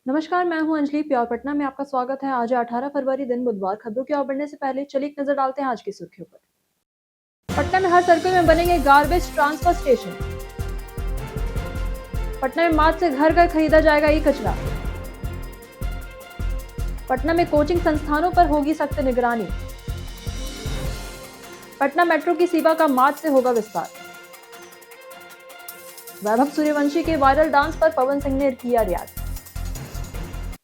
नमस्कार, मैं हूं अंजलि प्योर पटना में आपका स्वागत है। आज है 18 फरवरी दिन बुधवार। खबरों की ओर बढ़ने से पहले चलिए एक नजर डालते हैं आज की सुर्खियों पर। पटना में हर सर्कल में बनेंगे गार्बेज ट्रांसफर स्टेशन। पटना में मार्च से घर घर खरीदा जाएगा ई कचरा। पटना में कोचिंग संस्थानों पर होगी सख्त निगरानी। पटना मेट्रो की सेवा का मार्च से होगा विस्तार। वैभव सूर्यवंशी के वायरल डांस पर पवन सिंह ने किया रिएक्ट।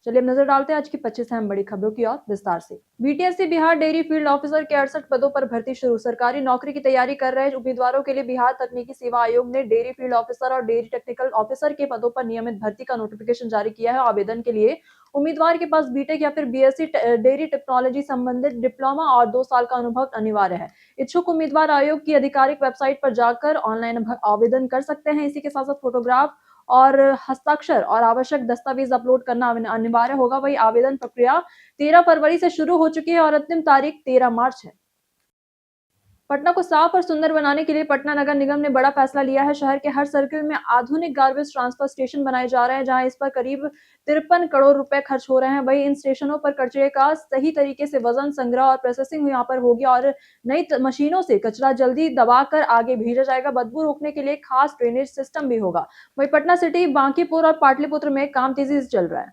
चलिए अब नजर डालते हैं आज की 25 अहम बड़ी खबरों की ओर विस्तार से। BTSC Bihar dairy field officer के 68 पदों पर भर्ती शुरू। सरकारी नौकरी की तैयारी कर रहे उम्मीदवारों के लिए बिहार तकनीकी सेवा आयोग ने डेयरी फील्ड ऑफिसर और डेयरी टेक्निकल ऑफिसर के पदों पर नियमित भर्ती का नोटिफिकेशन जारी किया है। आवेदन के लिए उम्मीदवार के पास बीटेक या फिर बीएससी डेयरी टेक्नोलॉजी संबंधित डिप्लोमा और 2 साल का अनुभव अनिवार्य है। इच्छुक उम्मीदवार आयोग की आधिकारिक वेबसाइट पर जाकर ऑनलाइन आवेदन कर सकते हैं। इसी के साथ साथ फोटोग्राफ और हस्ताक्षर और आवश्यक दस्तावेज अपलोड करना अनिवार्य होगा। वही आवेदन प्रक्रिया 13 फरवरी से शुरू हो चुकी है और अंतिम तारीख 13 मार्च है। पटना को साफ और सुंदर बनाने के लिए पटना नगर निगम ने बड़ा फैसला लिया है। शहर के हर सर्किल में आधुनिक गार्बेज ट्रांसफर स्टेशन बनाए जा रहे हैं, जहां इस पर करीब 53 करोड़ रुपए खर्च हो रहे हैं। वही इन स्टेशनों पर कचरे का सही तरीके से वजन, संग्रह और प्रोसेसिंग यहाँ पर होगी और नई मशीनों से कचरा जल्दी दबाकर आगे भेजा जाएगा। बदबू रोकने के लिए खास ड्रेनेज सिस्टम भी होगा। वही पटना सिटी, बांकीपुर और पाटलिपुत्र में काम तेजी से चल रहा है।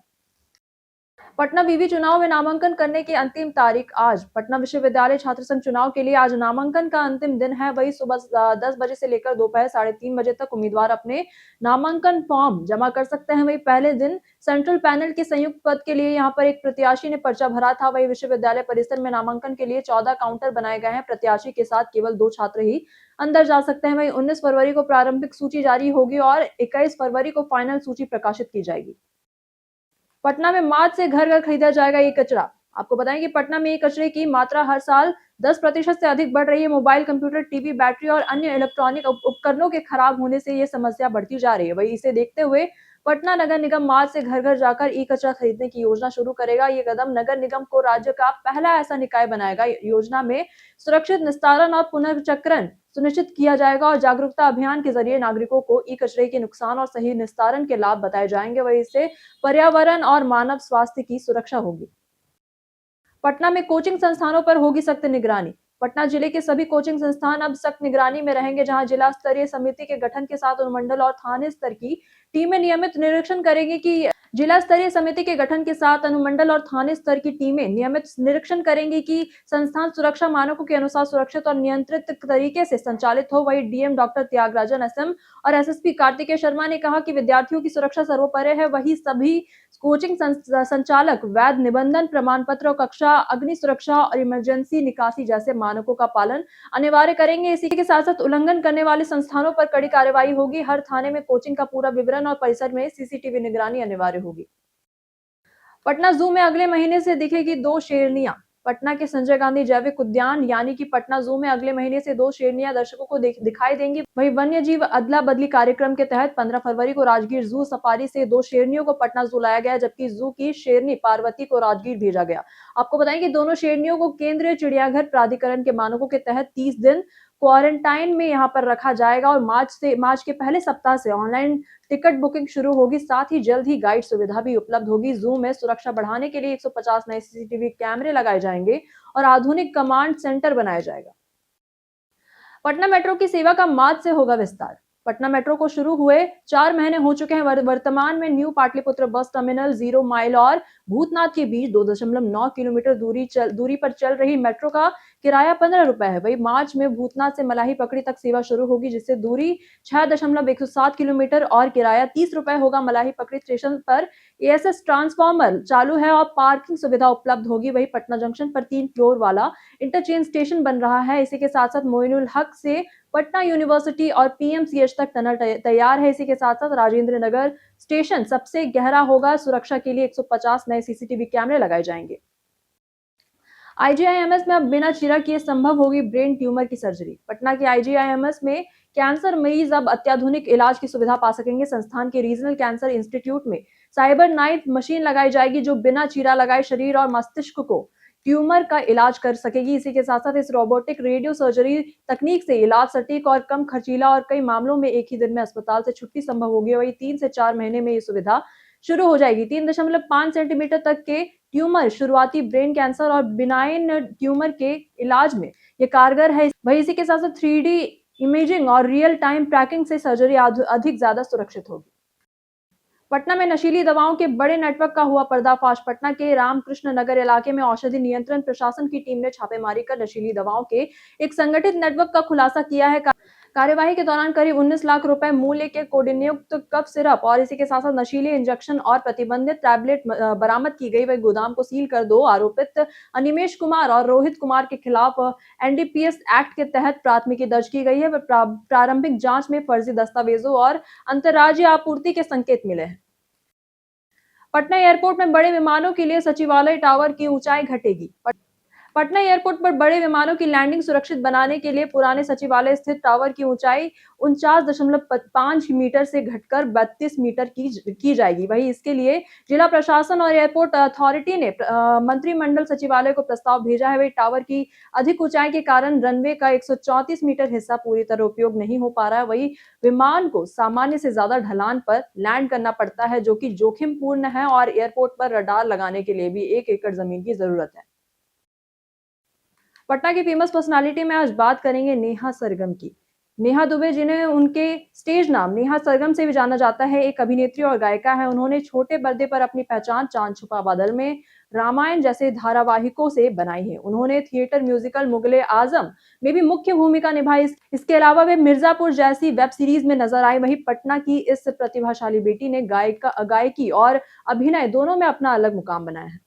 पटना विवि चुनाव में नामांकन करने की अंतिम तारीख आज। पटना विश्वविद्यालय छात्र संघ चुनाव के लिए आज नामांकन का अंतिम दिन है। वही सुबह 10 बजे से लेकर दोपहर 3:30 बजे तक उम्मीदवार अपने नामांकन फॉर्म जमा कर सकते हैं। वही पहले दिन सेंट्रल पैनल के संयुक्त पद के लिए यहाँ पर एक प्रत्याशी ने पर्चा भरा था। वही विश्वविद्यालय परिसर में नामांकन के लिए 14 काउंटर बनाए गए हैं। प्रत्याशी के साथ केवल 2 छात्र ही अंदर जा सकते हैं। वही 19 फरवरी को प्रारंभिक सूची जारी होगी और 21 फरवरी को फाइनल सूची प्रकाशित की जाएगी। पटना में मार्च से घर घर खरीदा जाएगा ई कचरा। आपको बताएं कि पटना में ई कचरे की मात्रा हर साल 10% से अधिक बढ़ रही है। मोबाइल, कंप्यूटर, टीवी, बैटरी और अन्य इलेक्ट्रॉनिक उपकरणों के खराब होने से ये समस्या बढ़ती जा रही है। वही इसे देखते हुए पटना नगर निगम मार्च से घर घर जाकर ई कचरा खरीदने की योजना शुरू करेगा। ये कदम नगर निगम को राज्य का पहला ऐसा निकाय बनाएगा। योजना में सुरक्षित निस्तारण और पुनर्चक्रण सुनिश्चित किया जाएगा और जागरूकता अभियान के जरिए नागरिकों को ई कचरे के नुकसान और सही निस्तारण के लाभ बताए जाएंगे। वही इससे पर्यावरण और मानव स्वास्थ्य की सुरक्षा होगी। पटना में कोचिंग संस्थानों पर होगी सख्त निगरानी। पटना जिले के सभी कोचिंग संस्थान अब सख्त निगरानी में रहेंगे, जहां जिला स्तरीय समिति के गठन के साथ अनुमंडल और थाने स्तर की टीमें नियमित निरीक्षण करेंगी कि जिला स्तरीय समिति के गठन के साथ अनुमंडल और थाने स्तर की टीमें नियमित निरीक्षण करेंगी कि संस्थान सुरक्षा मानकों के अनुसार सुरक्षित और नियंत्रित तरीके से संचालित हो। वही डीएम डॉक्टर त्यागराजन एसएम और एसएसपी कार्तिकेय शर्मा ने कहा कि विद्यार्थियों की सुरक्षा सर्वोपरि है। वही सभी कोचिंग संचालक वैध निबंधन प्रमाण पत्र, कक्षा, अग्नि सुरक्षा और इमरजेंसी निकासी जैसे मानकों का पालन अनिवार्य करेंगे। इसी के साथ साथ उल्लंघन करने वाले संस्थानों पर कड़ी कार्रवाई होगी। हर थाने में कोचिंग का पूरा विवरण और परिसर में सीसीटीवी निगरानी अनिवार्य होगी। पटना जू में अगले महीने से दिखेगी 2 शेरनियां। पटना के संजय गांधी जैविक उद्यान यानी कि पटना जू में अगले महीने से 2 शेरनियां दर्शकों को दिखाई देंगी। वही वन्य जीव अदला बदली कार्यक्रम के तहत 15 फरवरी को राजगीर जू सफारी से 2 शेरनियों को पटना जू लाया गया, जबकि जू की शेरनी पार्वती को राजगीर भेजा गया। आपको बताएं कि दोनों शेरनियों को केंद्रीय चिड़ियाघर प्राधिकरण के मानकों के तहत 30 दिन क्वारंटाइन में यहाँ पर रखा जाएगा और मार्च के पहले सप्ताह से ऑनलाइन टिकट बुकिंग शुरू होगी। साथ ही जल्द ही गाइड सुविधा भी उपलब्ध होगी। जू में सुरक्षा बढ़ाने के लिए 150 नए सीसीटीवी कैमरे लगाए जाएंगे और आधुनिक कमांड सेंटर बनाया जाएगा। पटना मेट्रो की सेवा का मार्च से होगा विस्तार। पटना मेट्रो को शुरू हुए 4 महीने हो चुके हैं। वर्तमान में new Pataliputra bus terminal 0 mile और भूतनाथ के बीच 2.9 किलोमीटर दूरी पर चल रही मेट्रो का किराया 15 रुपए है। वही मार्च में भूतनाथ से मलाही पकड़ी तक सेवा शुरू होगी, जिससे दूरी 6.107 किलोमीटर और किराया 30 रुपए होगा। मलाही पकड़ी स्टेशन पर एएसएस ट्रांसफार्मर चालू है और पार्किंग सुविधा उपलब्ध होगी। वही पटना जंक्शन पर 3 फ्लोर वाला इंटरचेंज स्टेशन बन रहा है। इसी के साथ साथ मोइनुल हक से पटना यूनिवर्सिटी और पीएमसीएच तक टनल तैयार है। इसी के साथ साथ राजेंद्र नगर स्टेशन सबसे गहरा होगा। सुरक्षा के लिए 150 नए सीसीटीवी कैमरे लगाए जाएंगे। आईजीआईएमएस में अब बिना चीरा किए संभव होगी ब्रेन ट्यूमर की सर्जरी। पटना के आईजीआईएमएस में कैंसर मरीज अब अत्याधुनिक इलाज की सुविधा पा सकेंगे। संस्थान के रीजनल कैंसर इंस्टीट्यूट में साइबर नाइफ मशीन लगाई जाएगी, जो बिना चीरा लगाए शरीर और मस्तिष्क को ट्यूमर का इलाज कर सकेगी। इसी के साथ साथ इस रोबोटिक रेडियो सर्जरी तकनीक से इलाज सटीक और कम खर्चीला और कई मामलों में एक ही दिन में अस्पताल से छुट्टी संभव होगी। वही 3 से 4 महीने में ये सुविधा शुरू हो जाएगी। 3.5 सेंटीमीटर तक के ट्यूमर शुरुआती ब्रेन कैंसर और बिनाइन ट्यूमर के इलाज में ये कारगर है। वहीं इसी के साथ-साथ 3D इमेजिंग और रियल टाइम ट्रैकिंग से सर्जरी अधिक ज्यादा सुरक्षित होगी। पटना में नशीली दवाओं के बड़े नेटवर्क का हुआ पर्दाफाश। पटना के रामकृष्ण नगर इलाके में औषधि नियंत्रण प्रशासन की टीम ने छापेमारी कर नशीली दवाओं के एक संगठित नेटवर्क का खुलासा किया है। कार्यवाही के दौरान करीब 19 लाख रुपए मूल्य के कोडिनयुक्त कफ सिरप और इसी के साथ साथ नशीले इंजेक्शन और प्रतिबंधित टैबलेट बरामद की गई। वही गोदाम को सील कर 2 आरोपित अनिमेश कुमार और रोहित कुमार के खिलाफ एनडीपीएस एक्ट के तहत प्राथमिकी दर्ज की गई है। प्रारंभिक जांच में फर्जी दस्तावेजों और अंतर्राज्यीय आपूर्ति के संकेत मिले हैं। पटना एयरपोर्ट में बड़े विमानों के लिए सचिवालय टावर की ऊंचाई घटेगी। पटना एयरपोर्ट पर बड़े विमानों की लैंडिंग सुरक्षित बनाने के लिए पुराने सचिवालय स्थित टावर की ऊंचाई 49.5 मीटर से घटकर 32 मीटर की जाएगी। वहीं इसके लिए जिला प्रशासन और एयरपोर्ट अथॉरिटी ने मंत्रिमंडल सचिवालय को प्रस्ताव भेजा है। वही टावर की अधिक ऊंचाई के कारण रनवे का 134 मीटर हिस्सा पूरी तरह उपयोग नहीं हो पा रहा है। वही विमान को सामान्य से ज्यादा ढलान पर लैंड करना पड़ता है, जो कि जोखिम पूर्ण है और एयरपोर्ट पर रडार लगाने के लिए भी 1 एकड़ जमीन की जरूरत है। पटना की फेमस पर्सनालिटी में आज बात करेंगे नेहा सरगम की। नेहा दुबे, जिन्हें उनके स्टेज नाम नेहा सरगम से भी जाना जाता है, एक अभिनेत्री और गायिका है। उन्होंने छोटे पर्दे पर अपनी पहचान चांद छुपा बादल में, रामायण जैसे धारावाहिकों से बनाई है। उन्होंने थिएटर म्यूजिकल मुगले आजम में भी मुख्य भूमिका निभाई। इसके अलावा वे मिर्जापुर जैसी वेब सीरीज में नजर आई। वहीं पटना की इस प्रतिभाशाली बेटी ने गायकी और अभिनय दोनों में अपना अलग मुकाम बनाया है।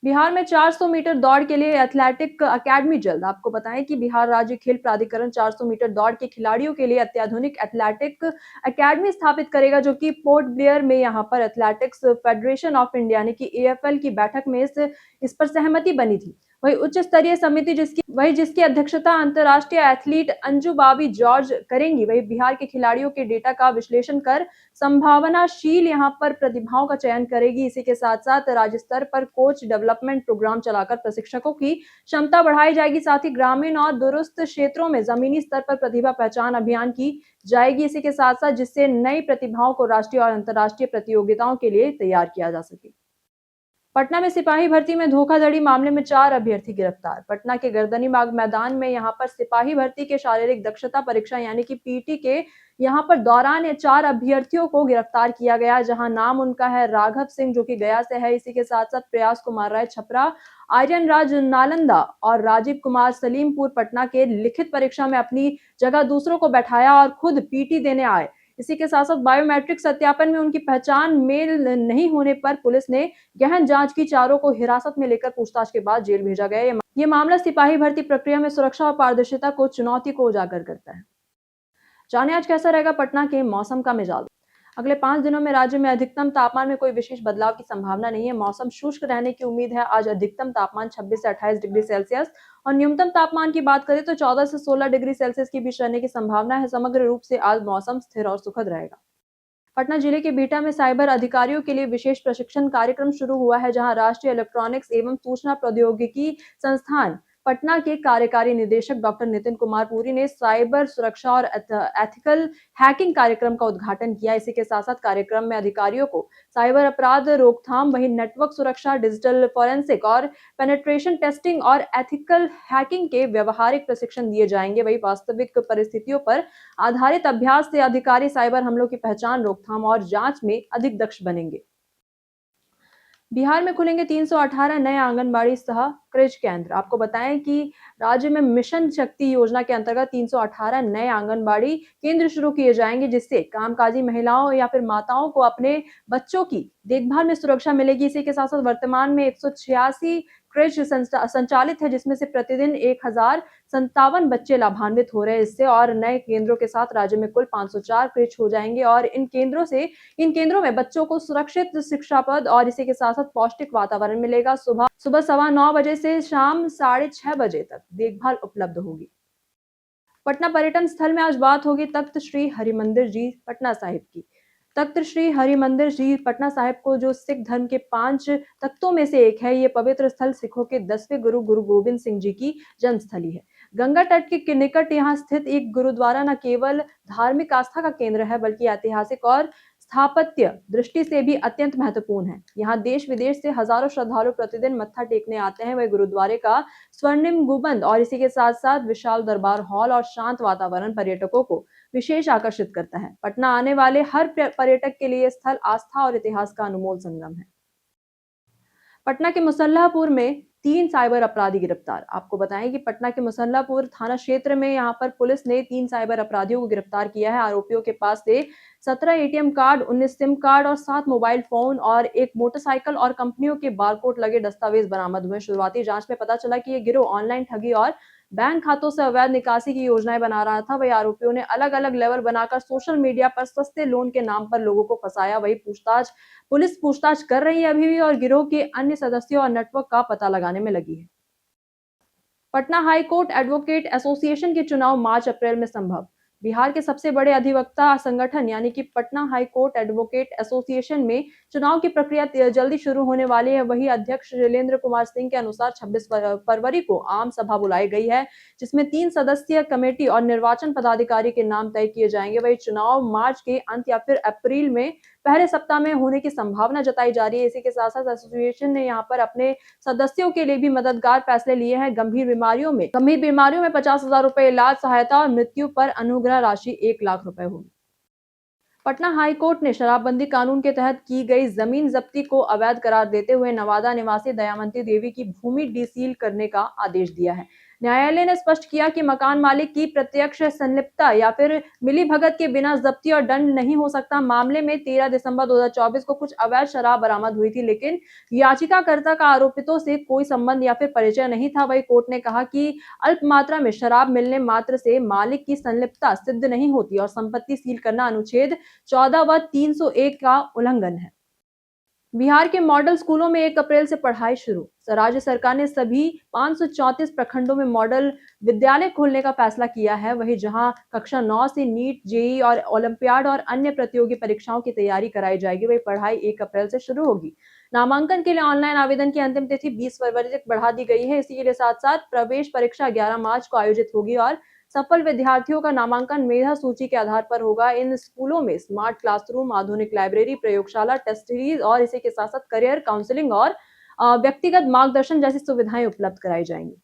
बिहार में 400 मीटर दौड़ के लिए एथलेटिक अकेडमी जल्द। आपको बताएं कि बिहार राज्य खेल प्राधिकरण 400 मीटर दौड़ के खिलाड़ियों के लिए अत्याधुनिक एथलेटिक अकेडमी स्थापित करेगा, जो कि पोर्ट ब्लेयर में यहां पर एथलेटिक्स फेडरेशन ऑफ इंडिया यानी कि एएफएल की बैठक में इस पर सहमति बनी थी। वही उच्च स्तरीय समिति जिसकी अध्यक्षता अंतर्राष्ट्रीय एथलीट अंजू बाबी जॉर्ज करेंगी। वही बिहार के खिलाड़ियों के डेटा का विश्लेषण कर संभावनाशील यहां पर प्रतिभाओं का चयन करेगी। इसी के साथ साथ राज्य स्तर पर कोच डेवलपमेंट प्रोग्राम चलाकर प्रशिक्षकों की क्षमता बढ़ाई जाएगी। साथ ही ग्रामीण और दूरस्थ क्षेत्रों में जमीनी स्तर पर प्रतिभा पहचान अभियान की जाएगी। इसी के साथ साथ जिससे नई प्रतिभाओं को राष्ट्रीय और अंतर्राष्ट्रीय प्रतियोगिताओं के लिए तैयार किया जा सके। पटना में सिपाही भर्ती में धोखाधड़ी मामले में 4 अभ्यर्थी गिरफ्तार। पटना के गर्दनीबाग मैदान में यहां पर सिपाही भर्ती के शारीरिक दक्षता परीक्षा यानी कि पीटी के यहां पर दौरान 4 अभ्यर्थियों को गिरफ्तार किया गया, जहां नाम उनका है राघव सिंह, जो कि गया से है। इसी के साथ साथ प्रयास कुमार राय छपरा, आर्यन राज नालंदा और राजीव कुमार सलीमपुर पटना के लिखित परीक्षा में अपनी जगह दूसरों को बैठाया और खुद पीटी देने आए। इसी के साथ साथ बायोमेट्रिक सत्यापन में उनकी पहचान मेल नहीं होने पर पुलिस ने गहन जांच की। चारों को हिरासत में लेकर पूछताछ के बाद जेल भेजा गया। ये मामला सिपाही भर्ती प्रक्रिया में सुरक्षा और पारदर्शिता को चुनौती को उजागर करता है। जाने आज कैसा रहेगा पटना के मौसम का मिजाज। अगले 5 दिनों में राज्य में अधिकतम तापमान में कोई विशेष बदलाव की संभावना नहीं है। मौसम शुष्क रहने की उम्मीद है। आज अधिकतम तापमान 26 से 28 डिग्री सेल्सियस और न्यूनतम तापमान की बात करें तो 14 से 16 डिग्री सेल्सियस के बीच रहने की संभावना है। समग्र रूप से आज मौसम स्थिर और सुखद रहेगा। पटना जिले के बिहटा में साइबर अधिकारियों के लिए विशेष प्रशिक्षण कार्यक्रम शुरू हुआ है, जहां राष्ट्रीय इलेक्ट्रॉनिक्स एवं सूचना प्रौद्योगिकी संस्थान पटना के कार्यकारी निदेशक डॉक्टर नितिन कुमार पुरी ने साइबर सुरक्षा और एथिकल हैकिंग कार्यक्रम का उद्घाटन किया। इसी के साथ साथ कार्यक्रम में अधिकारियों को साइबर अपराध रोकथाम, वही नेटवर्क सुरक्षा, डिजिटल फॉरेंसिक और पेनेट्रेशन टेस्टिंग और एथिकल हैकिंग के व्यवहारिक प्रशिक्षण दिए जाएंगे। वही वास्तविक परिस्थितियों पर आधारित अभ्यास से अधिकारी साइबर हमलों की पहचान, रोकथाम और जांच में अधिक दक्ष बनेंगे। बिहार में खुलेंगे 318 नए आंगनबाड़ी सह क्रेच केंद्र। आपको बताएं कि राज्य में मिशन शक्ति योजना के अंतर्गत 318 नए आंगनबाड़ी केंद्र शुरू किए जाएंगे, जिससे कामकाजी महिलाओं या फिर माताओं को अपने बच्चों की देखभाल में सुरक्षा मिलेगी। इसी के साथ साथ वर्तमान में 186 क्रेच संचालित है, जिसमें से प्रतिदिन 1057 बच्चे लाभान्वित हो रहे हैं इससे। और नए केंद्रों के साथ राज्य में कुल 504 क्रेच हो जाएंगे और इन केंद्रों में बच्चों को सुरक्षित शिक्षाप्रद और इसी के साथ साथ पौष्टिक वातावरण मिलेगा। सुबह 9:15 बजे से शाम 6:30 बजे तक देखभाल उपलब्ध होगी। पटना पर्यटन स्थल में आज बात होगी तख्त श्री हरिमंदिर जी पटना साहिब की। तख्त श्री हरिमंदिर जी पटना साहिब को, जो सिख धर्म के 5 तख्तों में से एक है, ये पवित्र स्थल सिखों के 10वें गुरु गोविंद सिंह जी की जन्मस्थली है। गंगा तट के निकट यहाँ स्थित एक गुरुद्वारा न केवल धार्मिक आस्था का केंद्र है, बल्कि ऐतिहासिक और स्थापत्य दृष्टि से भी अत्यंत महत्वपूर्ण है। यहाँ देश विदेश से हजारों श्रद्धालु प्रतिदिन मत्था टेकने आते हैं। वह गुरुद्वारे का स्वर्णिम गुंबद और इसी के साथ साथ विशाल दरबार हॉल और शांत वातावरण पर्यटकों को विशेष आकर्षित करता है। पटना आने वाले हर पर्यटक के लिए स्थल आस्था और इतिहास का अनमोल संगम है। पटना के मुसल्लापुर में 3 साइबर अपराधी गिरफ्तार। आपको बताएं कि पटना के मुसल्लापुर थाना क्षेत्र में यहां पर पुलिस ने 3 साइबर अपराधियों को गिरफ्तार किया है। आरोपियों के पास से 17 एटीएम कार्ड, 19 सिम कार्ड और 7 मोबाइल फोन और एक मोटरसाइकिल और कंपनियों के बारकोड लगे दस्तावेज बरामद हुए। शुरुआती जांच में पता चला कि यह गिरोह ऑनलाइन ठगी और बैंक खातों से अवैध निकासी की योजनाएं बना रहा था। वही आरोपियों ने अलग-अलग लेवल बनाकर सोशल मीडिया पर सस्ते लोन के नाम पर लोगों को फंसाया। वही पुलिस पूछताछ कर रही है अभी भी और गिरोह के अन्य सदस्यों और नेटवर्क का पता लगाने में लगी है। Patna high court advocate association के चुनाव मार्च अप्रैल में संभव। बिहार के सबसे बड़े अधिवक्ता संगठन यानी कि Patna high court advocate association में चुनाव की प्रक्रिया जल्दी शुरू होने वाली है। वही अध्यक्ष शैलेंद्र कुमार सिंह के अनुसार 26 फरवरी को आम सभा बुलाई गई है, जिसमें 3 सदस्यीय कमेटी और निर्वाचन पदाधिकारी के नाम तय किए जाएंगे। वही चुनाव मार्च के अंत या फिर अप्रैल में पहले सप्ताह में होने की संभावना जताई जा रही है। इसी के साथ साथ एसोसिएशन ने यहाँ पर अपने सदस्यों के लिए भी मददगार फैसले लिए हैं। गंभीर बीमारियों में 50,000 रुपए इलाज सहायता और मृत्यु पर अनुग्रह राशि 1 लाख रुपए होगी। पटना हाई कोर्ट ने शराबबंदी कानून के तहत की गई जमीन जब्ती को अवैध करार देते हुए नवादा निवासी दयावंती देवी की भूमि डीसील करने का आदेश दिया है। न्यायालय ने स्पष्ट किया कि मकान मालिक की प्रत्यक्ष संलिप्तता या फिर मिलीभगत के बिना जब्ती और दंड नहीं हो सकता। मामले में 13 दिसंबर 2024 को कुछ अवैध शराब बरामद हुई थी, लेकिन याचिकाकर्ता का आरोपितों से कोई संबंध या फिर परिचय नहीं था। वही कोर्ट ने कहा कि अल्प मात्रा में शराब मिलने मात्र से मालिक की संलिप्तता सिद्ध नहीं होती और संपत्ति सील करना अनुच्छेद 14 व 301 का उल्लंघन है। बिहार के मॉडल स्कूलों में 1 अप्रैल से पढ़ाई शुरू। राज्य सरकार ने सभी 534 प्रखंडों में मॉडल विद्यालय खोलने का फैसला किया है। वहीं जहां कक्षा 9 से नीट, जेईई और ओलंपियाड और अन्य प्रतियोगी परीक्षाओं की तैयारी कराई जाएगी, वही पढ़ाई 1 अप्रैल से शुरू होगी। नामांकन के लिए ऑनलाइन आवेदन की अंतिम तिथि 20 फरवरी तक बढ़ा दी गई है। इसी के साथ साथ प्रवेश परीक्षा 11 मार्च को आयोजित होगी और सफल विद्यार्थियों का नामांकन मेधा सूची के आधार पर होगा। इन स्कूलों में स्मार्ट क्लासरूम, आधुनिक लाइब्रेरी, प्रयोगशाला, टेस्ट सीरीज और इसी के साथ साथ करियर काउंसलिंग और व्यक्तिगत मार्गदर्शन जैसी सुविधाएं उपलब्ध कराई जाएंगी।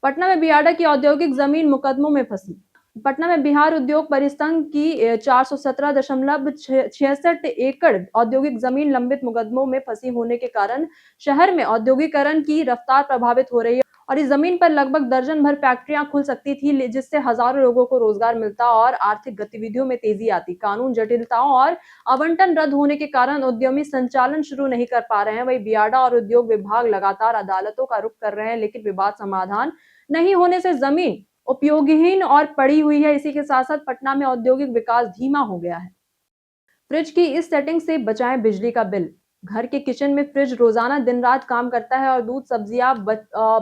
पटना में बियाडा की औद्योगिक जमीन मुकदमों में फंसी। पटना में बिहार उद्योग परिसंघ की 417.66 एकड़ औद्योगिक जमीन लंबित मुकदमों में फंसी होने के कारण शहर में औद्योगिकरण की रफ्तार प्रभावित हो रही है और इस जमीन पर लगभग दर्जन भर फैक्ट्रियां खुल सकती थी, जिससे हजारों लोगों को रोजगार मिलता और आर्थिक गतिविधियों में तेजी आती। कानून जटिलताओं और आवंटन रद्द होने के कारण उद्यमी संचालन शुरू नहीं कर पा रहे हैं। वही बियाडा और उद्योग विभाग लगातार अदालतों का रुख कर रहे हैं, लेकिन विवाद समाधान नहीं होने से जमीन उपयोगहीन और पड़ी हुई है। इसी के साथ साथ पटना में औद्योगिक विकास धीमा हो गया है। फ्रिज की इस सेटिंग से बचाएं बिजली का बिल। घर के किचन में फ्रिज रोजाना दिन रात काम करता है और दूध, सब्जियां,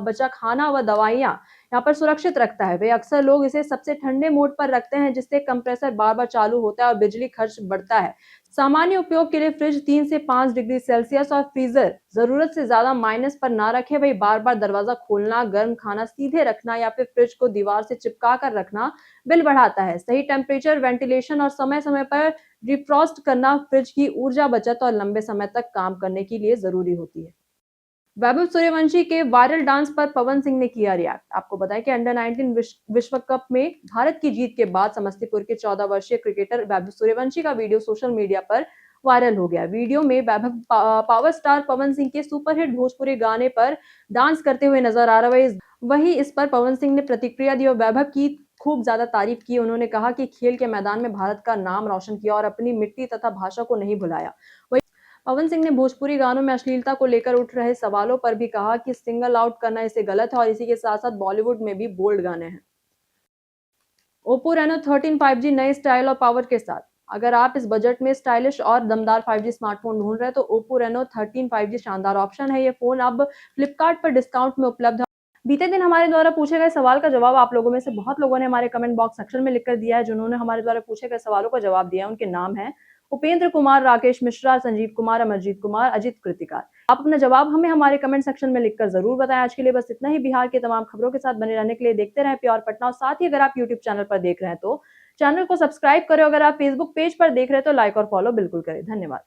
बचा खाना व दवाइयां यहाँ पर सुरक्षित रखता है। वे अक्सर लोग इसे सबसे ठंडे मोड पर रखते हैं, जिससे कंप्रेसर बार बार चालू होता है और बिजली खर्च बढ़ता है। सामान्य उपयोग के लिए फ्रिज 3 से 5 डिग्री सेल्सियस और फ्रीजर जरूरत से ज्यादा माइनस पर ना रखें। वही बार बार दरवाजा खोलना, गर्म खाना सीधे रखना या फिर फ्रिज को दीवार से चिपका कर रखना बिल बढ़ाता है। सही टेम्परेचर, वेंटिलेशन और समय समय पर डिफ्रॉस्ट करना फ्रिज की ऊर्जा बचत और लंबे समय तक काम करने के लिए जरूरी होती है। वैभव सूर्यवंशी के वायरल डांस पर पवन सिंह ने किया रिएक्ट। आपको बताएं कि अंडर 19 विश्व कप में भारत की जीत के बाद समस्तीपुर के 14 वर्षीय क्रिकेटर वैभव सूर्यवंशी का वीडियो सोशल मीडिया पर वायरल हो गया। वीडियो में वैभव पावर स्टार पवन सिंह के सुपरहिट भोजपुरी गाने पर डांस करते हुए नजर आ रहा है। वहीं इस पर पवन सिंह ने प्रतिक्रिया दी और वैभव की खूब ज्यादा तारीफ की। उन्होंने कहा कि खेल के मैदान में भारत का नाम रोशन किया और अपनी मिट्टी तथा भाषा को नहीं भुलाया। पवन सिंह ने भोजपुरी गानों में अश्लीलता को लेकर उठ रहे सवालों पर भी कहा कि सिंगल आउट करना इसे गलत है और इसी के साथ साथ बॉलीवुड में भी बोल्ड गाने हैं। ओप्पो रेनो 13 5G नए स्टाइल और पावर के साथ। अगर आप इस बजट में स्टाइलिश और दमदार 5G स्मार्टफोन ढूंढ रहे हैं तो ओप्पो रेनो 13 5G शानदार ऑप्शन है। ये फोन अब फ्लिपकार्ट पर डिस्काउंट में उपलब्ध है। बीते दिन हमारे द्वारा पूछे गए सवाल का जवाब आप लोगों में से बहुत लोगों ने हमारे कमेंट बॉक्स सेक्शन में लिखकर दिया है। जिन्होंने हमारे द्वारा पूछे गए सवालों का जवाब दिया है उनके नाम है उपेंद्र कुमार, राकेश मिश्रा, संजीव कुमार, अमरजीत कुमार, अजित कृतिका। आप अपना जवाब हमें हमारे कमेंट सेक्शन में लिखकर जरूर बताएं। आज के लिए बस इतना ही। बिहार के तमाम खबरों के साथ बने रहने के लिए देखते रहें प्योर पटना और साथ ही अगर आप यूट्यूब चैनल पर देख रहे हैं तो चैनल को सब्सक्राइब करें। अगर आप फेसबुक पेज पर देख रहे हैं तो लाइक और फॉलो बिल्कुल करें। धन्यवाद।